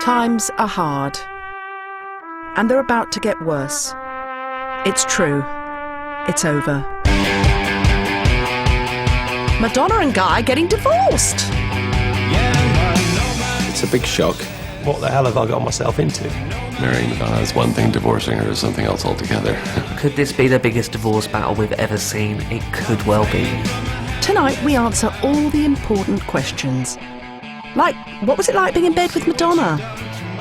Times are hard. And they're about to get worse. It's true. It's over. Madonna and Guy getting divorced. It's a big shock. What the hell have I got myself into? Marrying Madonna is one thing, divorcing her is something else altogether. Could this be the biggest divorce battle we've ever seen? It could well be. Tonight we answer all the important questions. Like, what was it like being in bed with Madonna?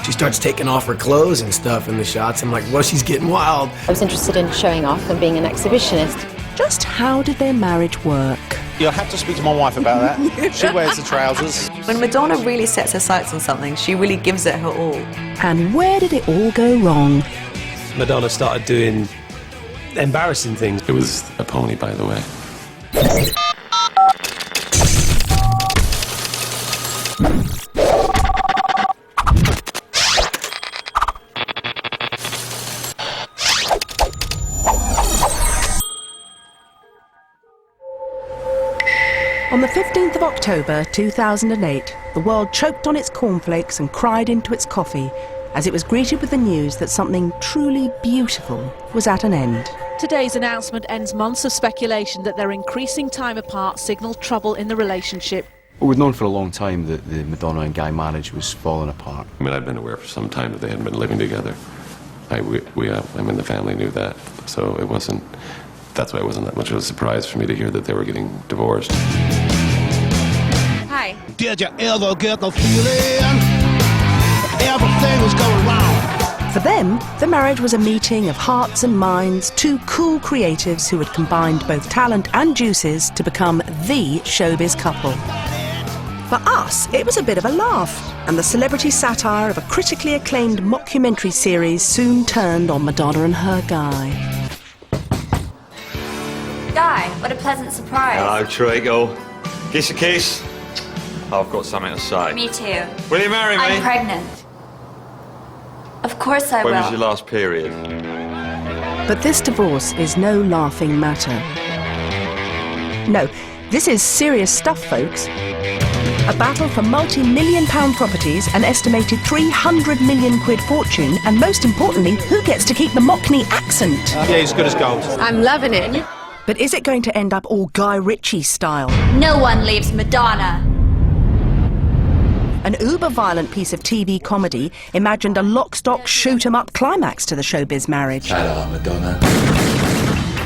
She starts taking off her clothes and stuff in the shots. I'm like, well, she's getting wild. I was interested in showing off and being an exhibitionist. Just how did their marriage work? You'll have to speak to my wife about that. She wears the trousers. When Madonna really sets her sights on something, she really gives it her all. And where did it all go wrong? Madonna started doing embarrassing things. It was a pony, by the way. On the 15th of October 2008, the world choked on its cornflakes and cried into its coffee as it was greeted with the news that something truly beautiful was at an end. Today's announcement ends months of speculation that their increasing time apart signalled trouble in the relationship. Well, we'd known for a long time that the Madonna and Guy marriage was falling apart. I mean, I'd been aware for some time that they hadn't been living together. I mean, the family knew that, so it wasn't. That's why it wasn't that much of a surprise for me to hear that they were getting divorced. Hi. Did you ever get the feeling everything was going wrong? For them, the marriage was a meeting of hearts and minds, two cool creatives who had combined both talent and juices to become the showbiz couple. For us, it was a bit of a laugh, and the celebrity satire of a critically acclaimed mockumentary series soon turned on Madonna and her Guy. Guy, what a pleasant surprise. Hello, Trigo. Kiss a kiss. I've got something to say. Me too. Will you marry me? I'm pregnant. Of course I will. When was your last period? But this divorce is no laughing matter. No, this is serious stuff, folks. A battle for multi-million-pound properties, an estimated 300 million quid fortune, and most importantly, who gets to keep the Mockney accent? Yeah, he's good as gold. I'm loving it. But is it going to end up all Guy Ritchie style? No one leaves Madonna. An uber-violent piece of TV comedy imagined a lock-stock, shoot-'em-up climax to the showbiz marriage. Hello, Madonna.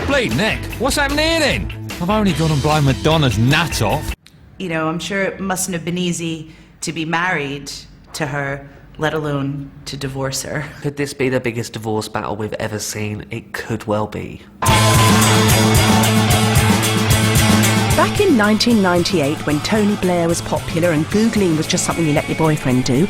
Bleed Nick, what's happening here then? I've only gone and blown Madonna's nut off. You know, I'm sure it mustn't have been easy to be married to her, let alone to divorce her. Could this be the biggest divorce battle we've ever seen? It could well be. Back in 1998, when Tony Blair was popular and Googling was just something you let your boyfriend do,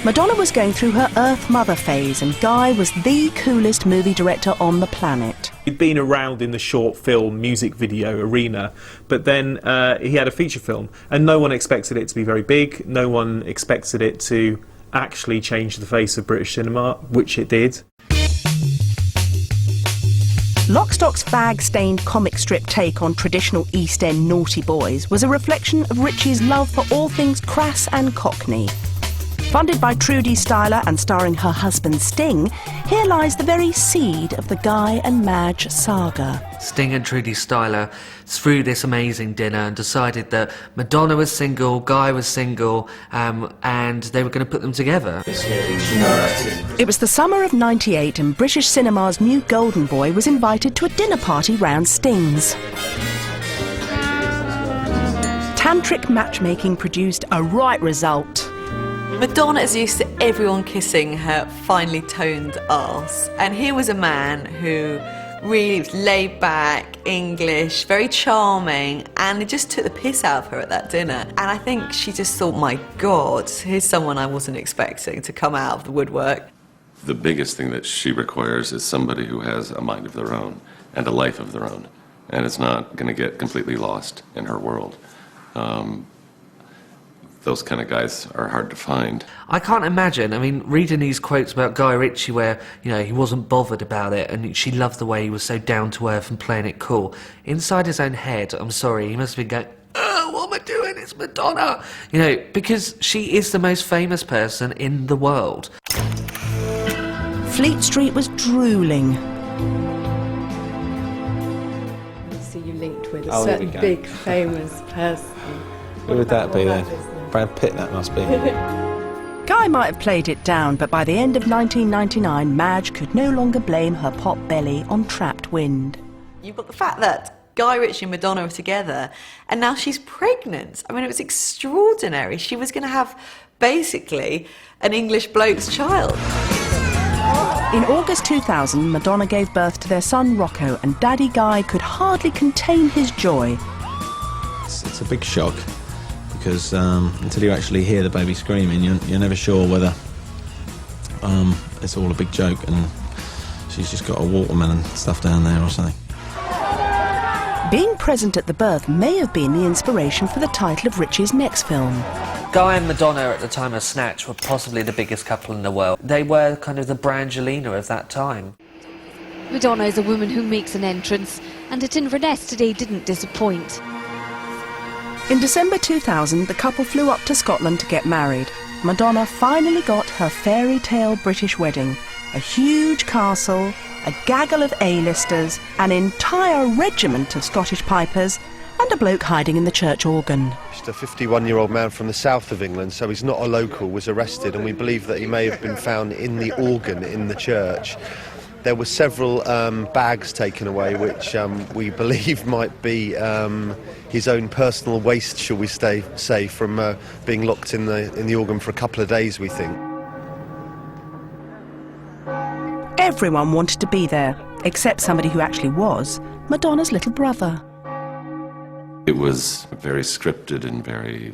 Madonna was going through her Earth Mother phase and Guy was the coolest movie director on the planet. He'd been around in the short film, music video arena, but then he had a feature film, and no one expected it to be very big, no one expected it to actually change the face of British cinema, which it did. Lock, Stock's fag-stained comic strip take on traditional East End naughty boys was a reflection of Ritchie's love for all things crass and cockney. Funded by Trudy Styler and starring her husband Sting, here lies the very seed of the Guy and Madge saga. Sting and Trudy Styler threw this amazing dinner and decided that Madonna was single, Guy was single, and they were going to put them together. It was the summer of '98 and British cinema's new golden boy was invited to a dinner party round Sting's. Tantric matchmaking produced a right result. Madonna is used to everyone kissing her finely toned arse, and here was a man who really was laid back, English, very charming, and it just took the piss out of her at that dinner. And I think she just thought, my God, here's someone I wasn't expecting to come out of the woodwork. The biggest thing that she requires is somebody who has a mind of their own and a life of their own, and it's not going to get completely lost in her world. Those kind of guys are hard to find. I can't imagine, I mean, reading these quotes about Guy Ritchie where, you know, he wasn't bothered about it and she loved the way he was so down to earth and playing it cool. Inside his own head, I'm sorry, he must have been going, oh, no, what am I doing? It's Madonna. You know, because she is the most famous person in the world. Fleet Street was drooling. See you linked with a Oh, certain big famous person. Who would that be then? Brad Pitt, that must be. Guy might have played it down, but by the end of 1999, Madge could no longer blame her pot belly on trapped wind. You've got the fact that Guy Ritchie and Madonna were together, and now she's pregnant. I mean, it was extraordinary. She was going to have, basically, an English bloke's child. In August 2000, Madonna gave birth to their son Rocco, and Daddy Guy could hardly contain his joy. It's a big shock, because until you actually hear the baby screaming, you're never sure whether it's all a big joke and she's just got a watermelon stuff down there or something. Being present at the birth may have been the inspiration for the title of Ritchie's next film. Guy and Madonna at the time of Snatch were possibly the biggest couple in the world. They were kind of the Brangelina of that time. Madonna is a woman who makes an entrance, and at Inverness today didn't disappoint. In December 2000, the couple flew up to Scotland to get married. Madonna finally got her fairy tale British wedding. A huge castle, a gaggle of A-listers, an entire regiment of Scottish pipers, and a bloke hiding in the church organ. A 51-year-old man from the south of England, so he's not a local, was arrested, and we believe that he may have been found in the organ in the church. There were several bags taken away, which we believe might be his own personal waste, shall we say, from being locked in the organ for a couple of days, we think. Everyone wanted to be there, except somebody who actually was, Madonna's little brother. It was very scripted and very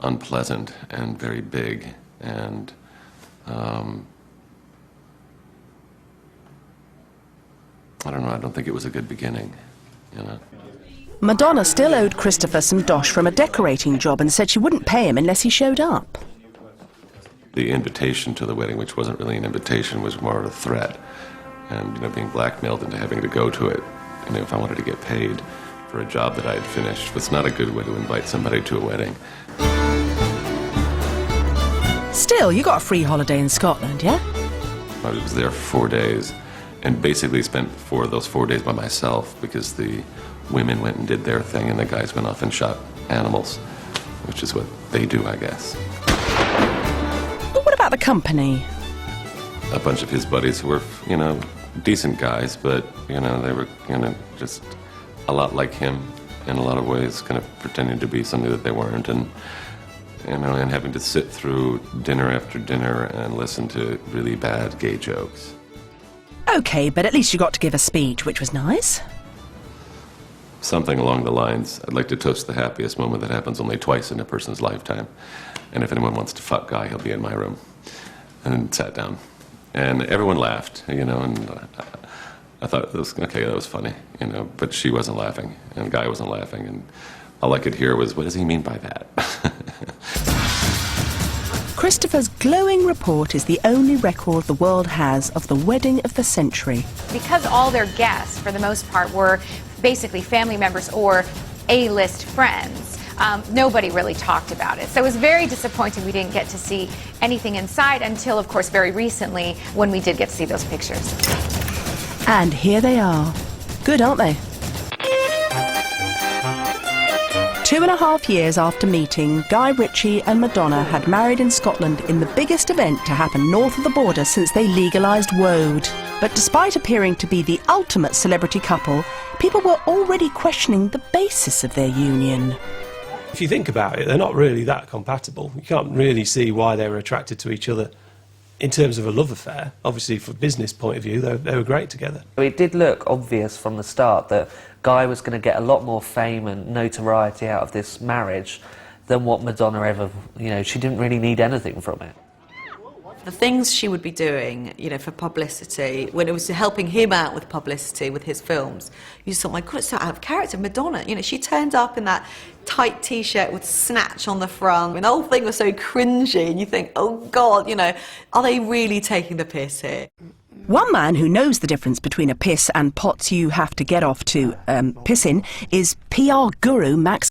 unpleasant and very big, and I don't know, I don't think it was a good beginning, you know. Madonna still owed Christopher some dosh from a decorating job and said she wouldn't pay him unless he showed up. The invitation to the wedding, which wasn't really an invitation, was more of a threat. And, you know, being blackmailed into having to go to it, you know, if I wanted to get paid for a job that I had finished, was not a good way to invite somebody to a wedding. Still, you got a free holiday in Scotland, yeah? I was there for 4 days and basically spent those 4 days by myself because the women went and did their thing and the guys went off and shot animals, which is what they do, I guess. But what about the company? A bunch of his buddies who were, you know, decent guys, but, you know, they were, you know, just a lot like him in a lot of ways, kind of pretending to be something that they weren't, and, you know, and having to sit through dinner after dinner and listen to really bad gay jokes. OK, but at least you got to give a speech, which was nice. Something along the lines, I'd like to toast the happiest moment that happens only twice in a person's lifetime. And if anyone wants to fuck Guy, he'll be in my room. And sat down. And everyone laughed, you know, and I thought, okay, that was funny, you know, but she wasn't laughing, and Guy wasn't laughing, and all I could hear was, what does he mean by that? Christopher's glowing report is the only record the world has of the wedding of the century. Because all their guests, for the most part, were basically family members or A-list friends, nobody really talked about it. So it was very disappointing we didn't get to see anything inside until, of course, very recently when we did get to see those pictures. And here they are. Good, aren't they? 2.5 years after meeting, Guy Ritchie and Madonna had married in Scotland in the biggest event to happen north of the border since they legalised woad. But despite appearing to be the ultimate celebrity couple, people were already questioning the basis of their union. If you think about it, they're not really that compatible. You can't really see why they were attracted to each other in terms of a love affair. Obviously, from a business point of view, they were great together. It did look obvious from the start that Guy was going to get a lot more fame and notoriety out of this marriage than what Madonna ever, you know, she didn't really need anything from it. The things she would be doing, you know, for publicity, when it was helping him out with publicity with his films, you just thought, my God, it's so out of character. Madonna, you know, she turned up in that tight T-shirt with Snatch on the front, and the whole thing was so cringy, and you think, oh God, you know, are they really taking the piss here? One man who knows the difference between a piss and pots you have to get off to piss in is PR guru Max